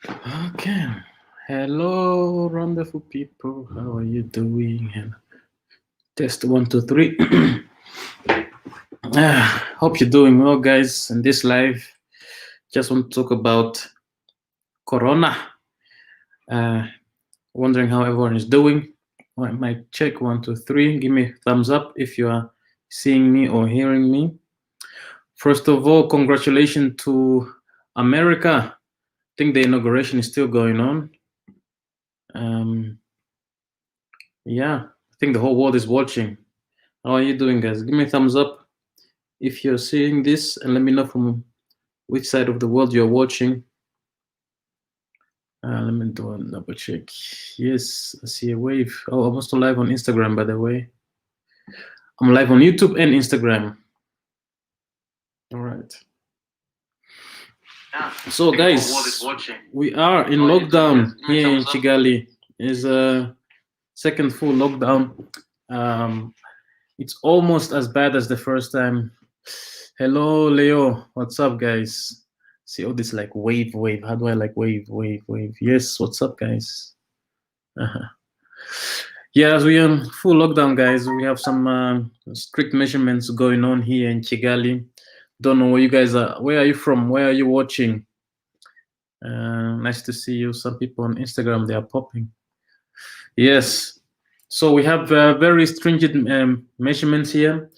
Okay. Hello, wonderful people. How are you doing? And test 1, 2, 3. Hope you're doing well, guys. In this live, just want to talk about Corona. Uh, Wondering how everyone is doing. I might check 1, 2, 3. Give me a thumbs up if you are seeing me or hearing me. First of all, congratulations to America. I think the inauguration is still going on. Yeah, I think the whole world is watching. How are you doing, guys? Give me a thumbs up if you're seeing this, and let me know from which side of the world you're watching. Let me do a double check. Yes, I see a wave. Oh, I'm also live on Instagram, by the way. I'm live on YouTube and Instagram. All right. So, guys, we are in lockdown here in Kigali. It's a second full lockdown. It's almost as bad as the first time. Hello, Leo. What's up, guys? See all this like wave. How do I like wave? Yes, what's up, guys? Yeah, as we are in full lockdown, guys, we have some strict measurements going on here in Kigali. Don't know where you guys are. Where are you from? Where are you watching? Nice to see you. Some people on Instagram, they are popping. Yes. So we have very stringent measurements here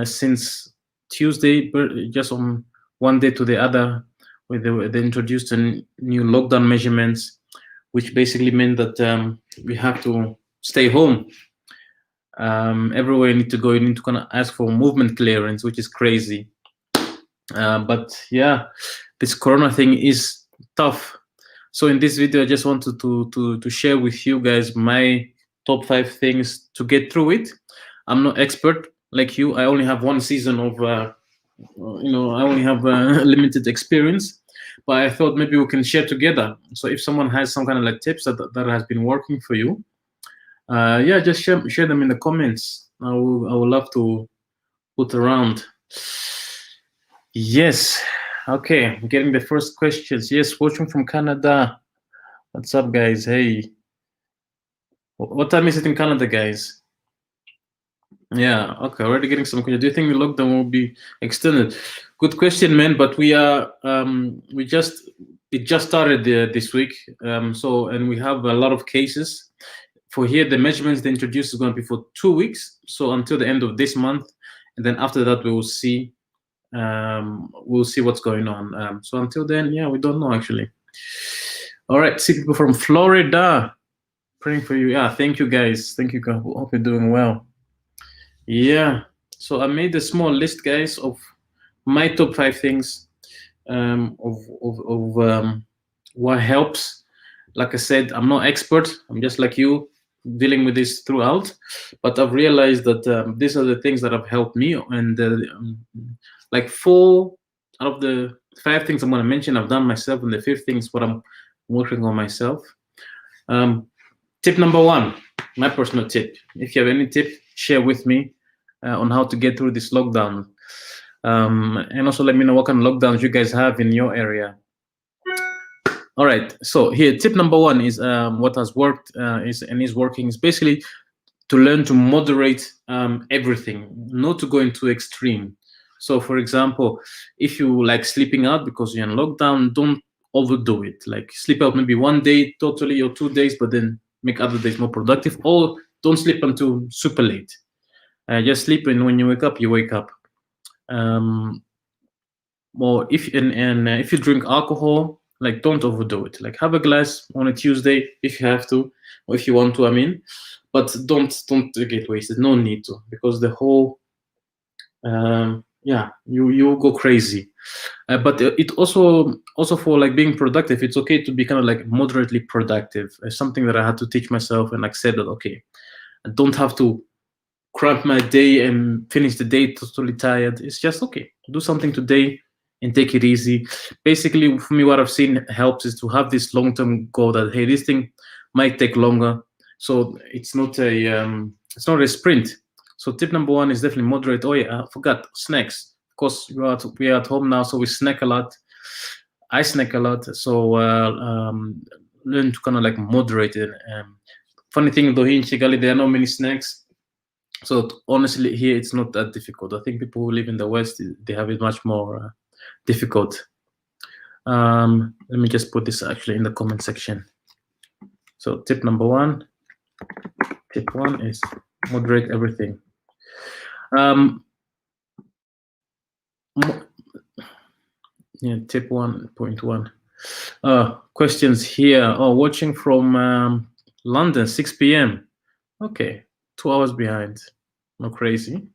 since Tuesday, just on one day to the other, where they introduced a new lockdown measurements, which basically meant that we have to stay home. Everywhere you need to go, you need to kind of ask for movement clearance, which is crazy. But yeah, this Corona thing is tough. So in this video, I just wanted to share with you guys my top 5 things to get through it. I'm not expert like you. I only have one season of, I only have limited experience. But I thought maybe we can share together. So if someone has some kind of like tips that has been working for you, yeah, just share them in the comments. I would love to put around. Yes. Okay, I'm getting the first questions. Yes, watching from Canada. What's up, guys? Hey. What time is it in Canada, guys? Yeah, okay, already getting some questions. Do you think the lockdown will be extended? Good question, man, but we are, it just started this week. And we have a lot of cases. For here, the measurements they introduced is going to be for 2 weeks. So until the end of this month. And then after that, we will see. We'll see what's going on. So until then, yeah, we don't know actually. All right, see people from Florida. Praying for you. Yeah, thank you guys. Thank you. Hope you're doing well. Yeah. So I made a small list, guys, of my top 5 things of what helps. Like I said, I'm not expert. I'm just like you, dealing with this throughout. But I've realized that these are the things that have helped me. And like 4 out of the 5 things I'm going to mention, I've done myself, and the 5th thing is what I'm working on myself. Tip number 1, my personal tip. If you have any tip, share with me on how to get through this lockdown. And also let me know what kind of lockdowns you guys have in your area. All right, so here, tip number 1 is what has worked is working is basically to learn to moderate everything, not to go into extreme. So for example, if you like sleeping out because you're in lockdown, don't overdo it. Like sleep out maybe 1 day totally or 2 days, but then make other days more productive, or don't sleep until super late. Just sleep, and when you wake up, you wake up. Or if if you drink alcohol, like don't overdo it. Like have a glass on a Tuesday if you have to, or if you want to. I mean, but don't get wasted. No need to, because the whole yeah, you go crazy. But it also for like being productive, it's okay to be kind of like moderately productive. It's something that I had to teach myself, and accept that okay, I don't have to cramp my day and finish the day totally tired. It's just okay, do something today and take it easy. Basically, for me, what I've seen helps is to have this long-term goal that hey, this thing might take longer, so it's not a sprint. So tip number 1 is definitely moderate. Oh yeah, I forgot snacks. Of course, we are at home now, so we snack a lot. I snack a lot, so learn to kind of like moderate it. Funny thing though, here in Kigali there are not many snacks, so honestly here it's not that difficult. I think people who live in the West, they have it much more difficult. Let me just put this actually in the comment section. So tip number one is moderate everything. Yeah, tip 1.1. Questions here. Oh, watching from London, 6 p.m. Okay, 2 hours behind. No crazy.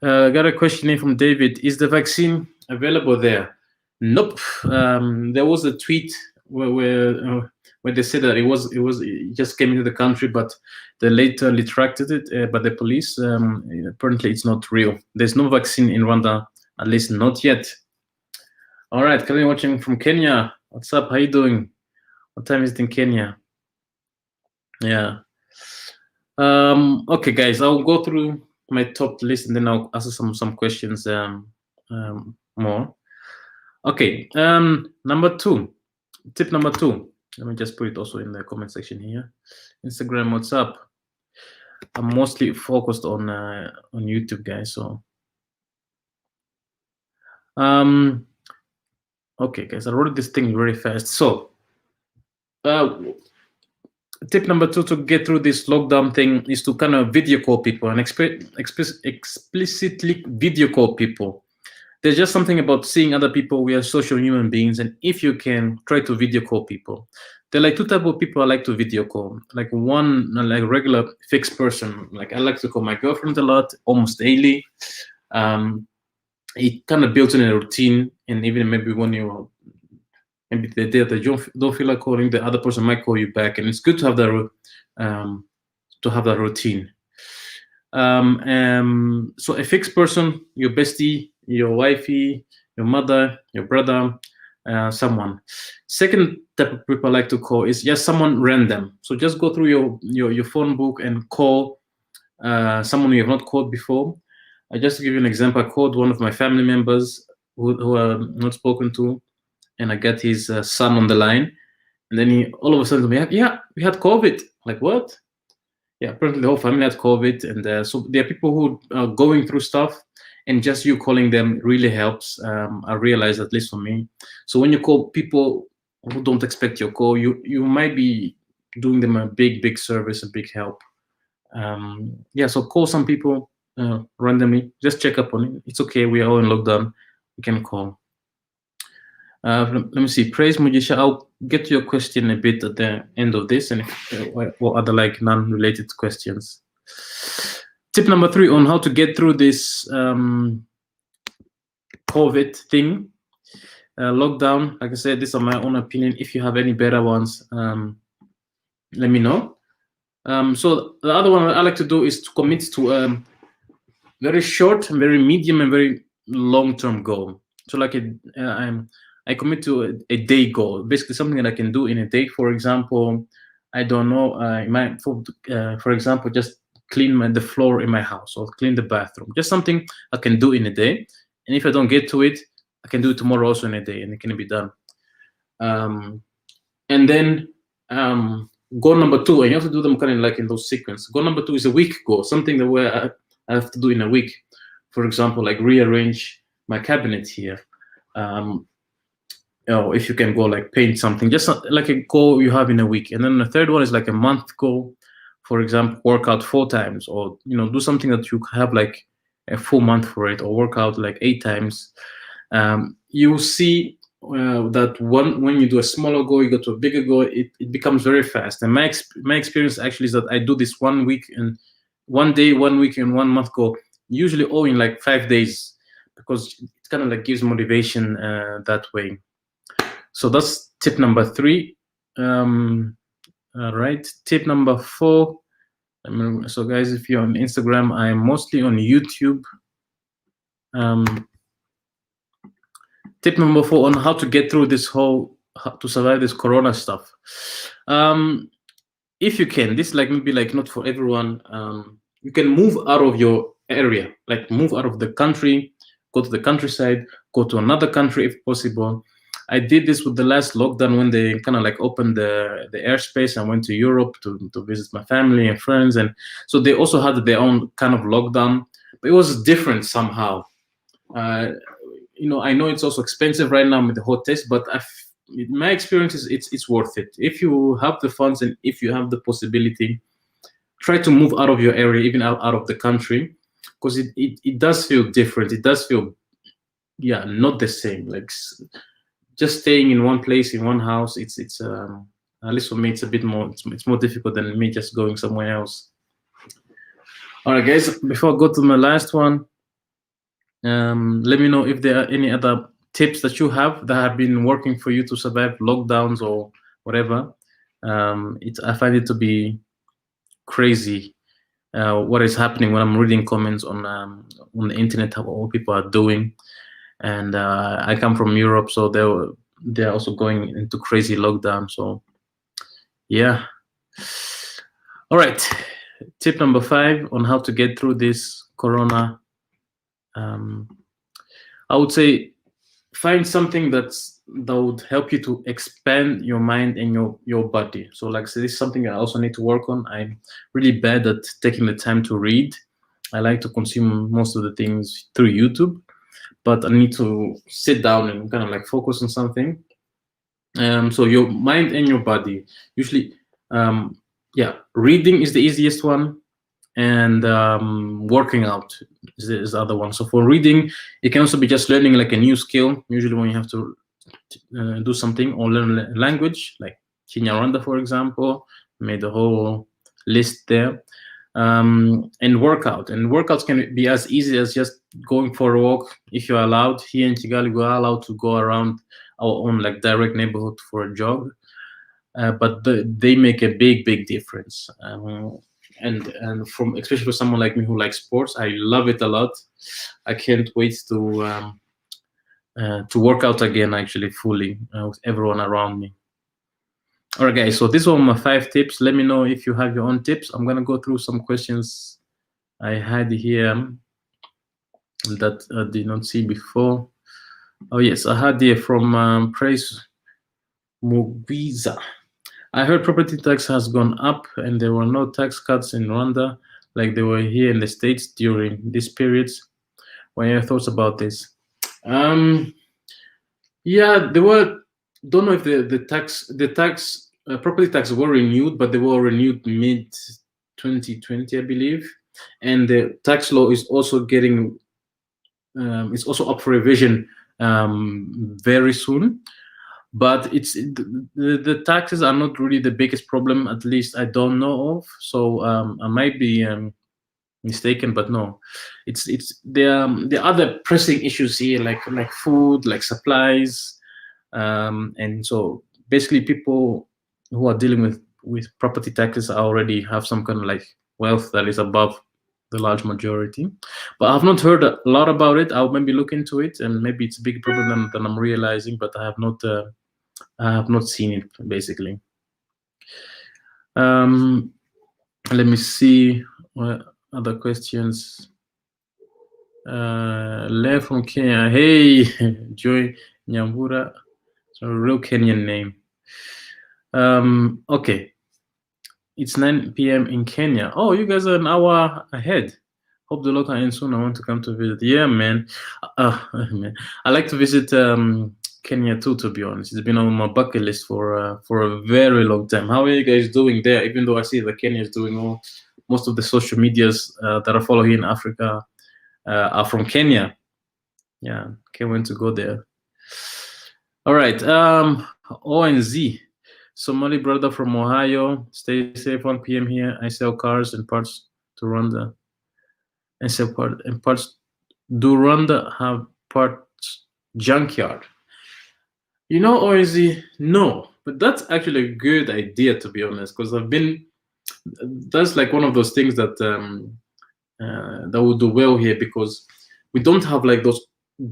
Got a question in from David. Is the vaccine available there? Nope. There was a tweet where they said that it just came into the country, but they later retracted it by the police. Apparently, it's not real. There's no vaccine in Rwanda, at least not yet. All right, Kelly watching from Kenya. What's up? How you doing? What time is it in Kenya? Yeah. Okay, guys, I'll go through my top list and then I'll answer some questions more. Okay, number two, tip number two. Let me just put it also in the comment section here. Instagram, what's up? I'm mostly focused on YouTube, guys. So, okay, guys, I wrote this thing very fast. So, tip number two to get through this lockdown thing is to kind of video call people and explicitly video call people. There's just something about seeing other people. We are social human beings, and if you can, try to video call people. There are like two types of people I like to video call. Like one, like regular fixed person. Like I like to call my girlfriend a lot, almost daily. It kind of builds in a routine, and even maybe when you, maybe the day that you don't feel like calling, the other person might call you back, and it's good to have that routine. So a fixed person, your bestie, your wifey, your mother, your brother, someone. Second type of people I like to call is just someone random. So just go through your phone book and call someone you have not called before. Just to give you an example, I called one of my family members who are not spoken to, and I got his son on the line, and then he all of a sudden told me, yeah, we had COVID. Like, what? Yeah, apparently the whole family had COVID, and so there are people who are going through stuff, and just you calling them really helps. I realize, at least for me. So when you call people who don't expect your call, you might be doing them a big service, a big help. Yeah, so call some people randomly, just check up on it. It's okay, we are all in lockdown, we can call. Let me see, Praise Mujisha, I'll get to your question a bit at the end of this, and what other like non-related questions. Tip number 3 on how to get through this COVID thing, lockdown. Like I said, these are my own opinion. If you have any better ones, let me know. So the other one I like to do is to commit to very short, very medium, and very long-term goal. So like I commit to a day goal, basically something that I can do in a day. For example, I don't know, for example, just clean the floor in my house or clean the bathroom. Just something I can do in a day. And if I don't get to it, I can do it tomorrow also in a day, and it can be done. And then goal number 2, and you have to do them kind of like in those sequence. Goal number 2 is a week goal, something that where I have to do in a week. For example, like rearrange my cabinet here. If you can go like paint something, just like a goal you have in a week. And then the third one is like a month goal. For example, work out 4 times, or do something that you have like a full month for it, or work out like 8 times. You see that when you do a smaller goal, you go to a bigger goal, it becomes very fast. And my experience actually is that I do this 1 week and 1 day, 1 week, and 1 month goal, usually all in like 5 days, because it kind of like gives motivation that way. So that's tip number 3. All right, tip number 4. So guys, if you're on Instagram, I am mostly on YouTube. Tip number 4 on how to get through this how to survive this Corona stuff. If you can, this like maybe like not for everyone. You can move out of your area, like move out of the country, go to the countryside, go to another country if possible. I did this with the last lockdown when they kind of like opened the airspace. I went to Europe to visit my family and friends, and so they also had their own kind of lockdown, but it was different somehow. Uh, I know it's also expensive right now with the hot test, but my experience is it's worth it if you have the funds and if you have the possibility. Try to move out of your area, even out of the country, because it does feel different. It does feel, yeah, not the same. Like just staying in one place in one house, it's at least for me it's a bit more, it's more difficult than me just going somewhere else. All right, guys, before I go to my last one, let me know if there are any other tips that you have that have been working for you to survive lockdowns or whatever. I find it to be crazy what is happening when I'm reading comments on the internet, how all people are doing. And I come from Europe, so they're also going into crazy lockdown. So yeah. All right. Tip number 5 on how to get through this corona. I would say find something that would help you to expand your mind and your body. So like, so this is something I also need to work on. I'm really bad at taking the time to read. I like to consume most of the things through YouTube, but I need to sit down and kind of like focus on something. So your mind and your body, usually, reading is the easiest one, and working out is the other one. So for reading, it can also be just learning like a new skill. Usually when you have to do something or learn a language, like Kinyarwanda, for example, made a whole list there. And workouts can be as easy as just going for a walk. If you're allowed here in Kigali, we are allowed to go around our own like direct neighborhood for a jog, but they make a big difference. And from, especially for someone like me who likes sports, I love it a lot. I can't wait to work out again, actually fully, with everyone around me. All right, guys, so these were my 5 tips. Let me know if you have your own tips. I'm gonna go through some questions I had here that I did not see before. Oh yes, I had here from Praise Mugwiza. I heard property tax has gone up and there were no tax cuts in Rwanda like they were here in the States during these periods. What are your thoughts about this? Yeah, there were. Don't know if the property tax were renewed, but they were renewed mid 2020, I believe, and the tax law is also getting it's also up for revision very soon. But the taxes are not really the biggest problem, at least I don't know of. So I might be mistaken, but no, it's the other pressing issues here, like food, like supplies, and so basically people who are dealing with property taxes already have some kind of like wealth that is above the large majority. But I've not heard a lot about it. I'll maybe look into it, and maybe it's a big problem than I'm realizing, but I have not seen it basically. Let me see what other questions. Le from Kenya. Hey, Joy Nyambura. It's a real Kenyan name. Okay. It's 9 p.m. in Kenya. Oh, you guys are an hour ahead. Hope the local ends soon. I want to come to visit. Yeah, man. Man. I like to visit Kenya too, to be honest. It's been on my bucket list for a very long time. How are you guys doing there? Even though I see that Kenya is doing most of the social medias that I follow here in Africa are from Kenya. Yeah, can't wait to go there. All right, ONZ, Somali brother from Ohio. Stay safe. 1 p.m. here. I sell cars and parts to Rwanda. I sell parts. Do Rwanda have parts junkyard? You know, ONZ, no, but that's actually a good idea, to be honest, because that's like one of those things that that would do well here, because we don't have like those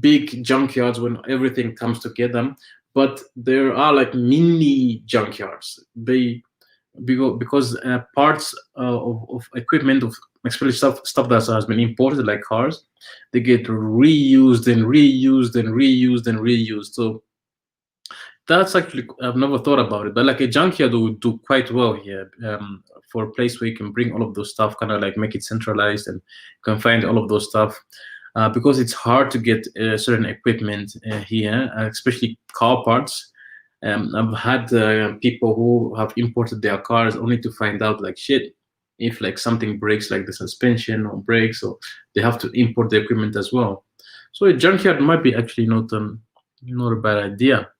big junkyards when everything comes together, but there are like mini junkyards. Because parts of equipment, of especially stuff that has been imported, like cars, they get reused and reused and reused and reused. So That's actually, I've never thought about it, but like a junkyard would do quite well here, for a place where you can bring all of those stuff, kind of like make it centralized and can find all of those stuff. Because it's hard to get certain equipment here, especially car parts. I've had people who have imported their cars only to find out like shit, if like something breaks, like the suspension or brakes, or they have to import the equipment as well. So a junkyard might be actually not a bad idea.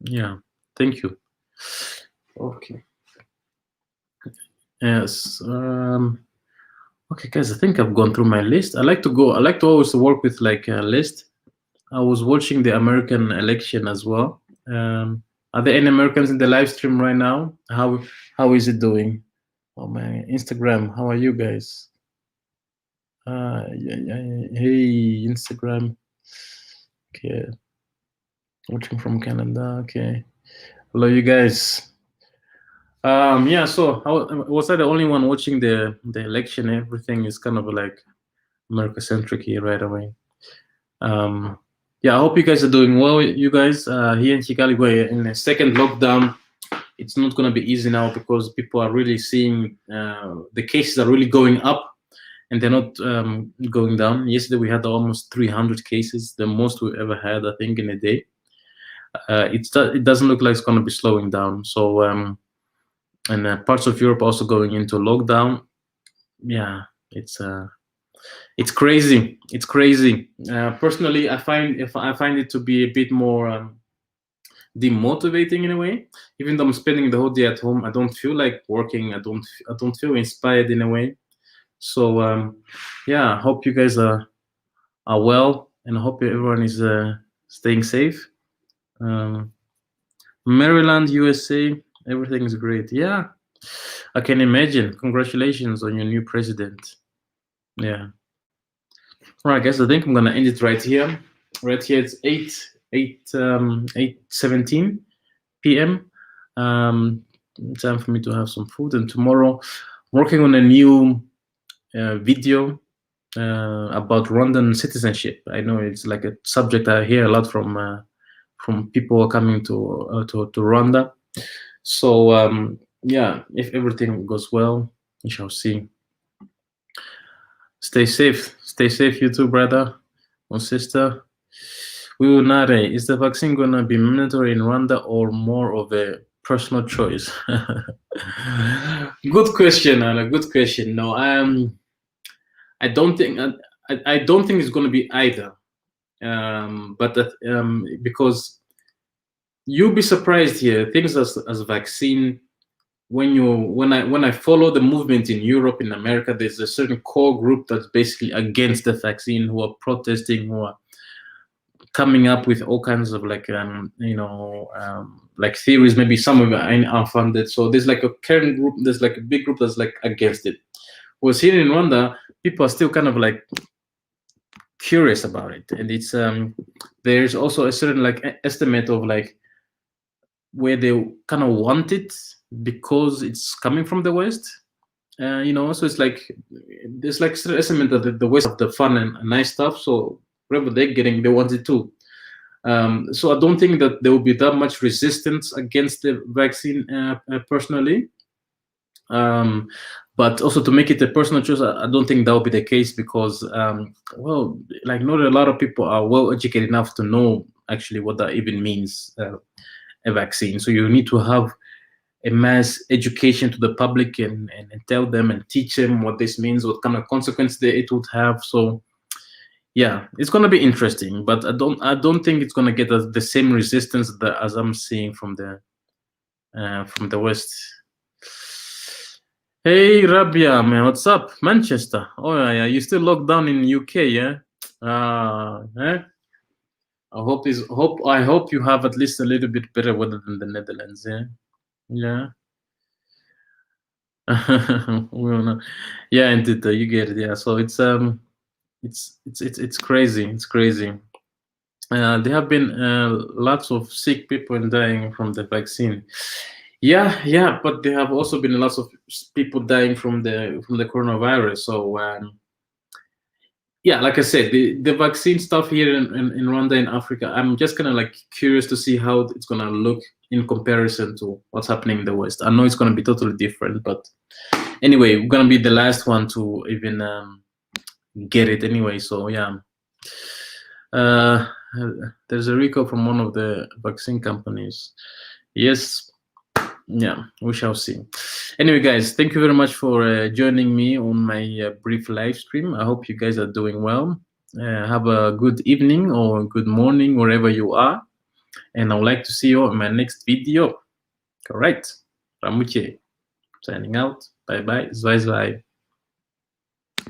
Yeah, thank you. Okay. Yes. Okay, guys, I think I've gone through my list. I like to go. I like to always work with like a list. I was watching the American election as well. Are there any Americans in the live stream right now? How is it doing? Oh my Instagram. How are you guys? Hey Instagram. Okay, watching from Canada. Okay, hello you guys. Yeah, so was I the only one watching the election? Everything is kind of like America centric here right away. Yeah, I hope you guys are doing well. You guys here in Kigali, we're in a second lockdown. It's not going to be easy now because people are really seeing the cases are really going up, and they're not going down. Yesterday we had almost 300 cases, the most we've ever had, I think, in a day. It doesn't look like it's going to be slowing down. So and parts of Europe also going into lockdown. Yeah, it's crazy. It's crazy. Personally, I find it to be a bit more demotivating in a way. Even though I'm spending the whole day at home, I don't feel like working. I don't feel inspired in a way. So yeah, I hope you guys are well, and I hope everyone is staying safe. Maryland, USA, everything is great. Yeah, I can imagine. Congratulations on your new president. Yeah. All right, guys. I think I'm gonna end it right here. Right here, it's 8:17 p.m. Time for me to have some food. And tomorrow, I'm working on a new video about Rwandan citizenship. I know it's like a subject I hear a lot from people coming to Rwanda. So yeah, if everything goes well, we shall see. Stay safe, you too, brother or sister. We will not. Is the vaccine gonna be mandatory in Rwanda or more of a personal choice? Good question, Anna. Good question. No, I don't think I don't think it's gonna be either. But because you'll be surprised here, things as vaccine. When I follow the movement in Europe, in America, there's a certain core group that's basically against the vaccine, who are protesting, who are coming up with all kinds of like like theories. Maybe some of it are unfounded. So there's like a current group, there's like a big group that's like against it. Whereas here in Rwanda, people are still kind of like curious about it, and it's there's also a certain like estimate of like where they kind of want it because it's coming from the West. So it's like there's like certain estimate that the West have the fun and nice stuff, so whatever they're getting, they want it too. So I don't think that there will be that much resistance against the vaccine personally. But also, to make it a personal choice, I don't think that will be the case because, well, like not a lot of people are well educated enough to know actually what that even means, a vaccine. So you need to have a mass education to the public and tell them and teach them what this means, what kind of consequence it would have. So yeah, it's gonna be interesting, but I don't think it's gonna get the same resistance as I'm seeing from the West. Hey Rabia, man, what's up, Manchester? Oh yeah, you still locked down in UK, yeah? Eh? I hope you have at least a little bit better weather than the Netherlands, yeah? Yeah. Well, no. Yeah, indeed, you get it. Yeah, so it's crazy. It's crazy. There have been lots of sick people and dying from the vaccine. Yeah, but there have also been lots of people dying from the coronavirus. So yeah, like I said, the vaccine stuff here in Rwanda, in Africa, I'm just kind of like curious to see how it's gonna look in comparison to what's happening in the West. I know it's going to be totally different, but anyway, we're going to be the last one to even get it anyway. So yeah, there's a recall from one of the vaccine companies. Yes, yeah, we shall see. Anyway, guys, thank you very much for joining me on my brief live stream. I hope you guys are doing well. Have a good evening or good morning wherever you are, and I would like to see you in my next video. All right, Ramuche signing out. Bye bye. Zwei zwei.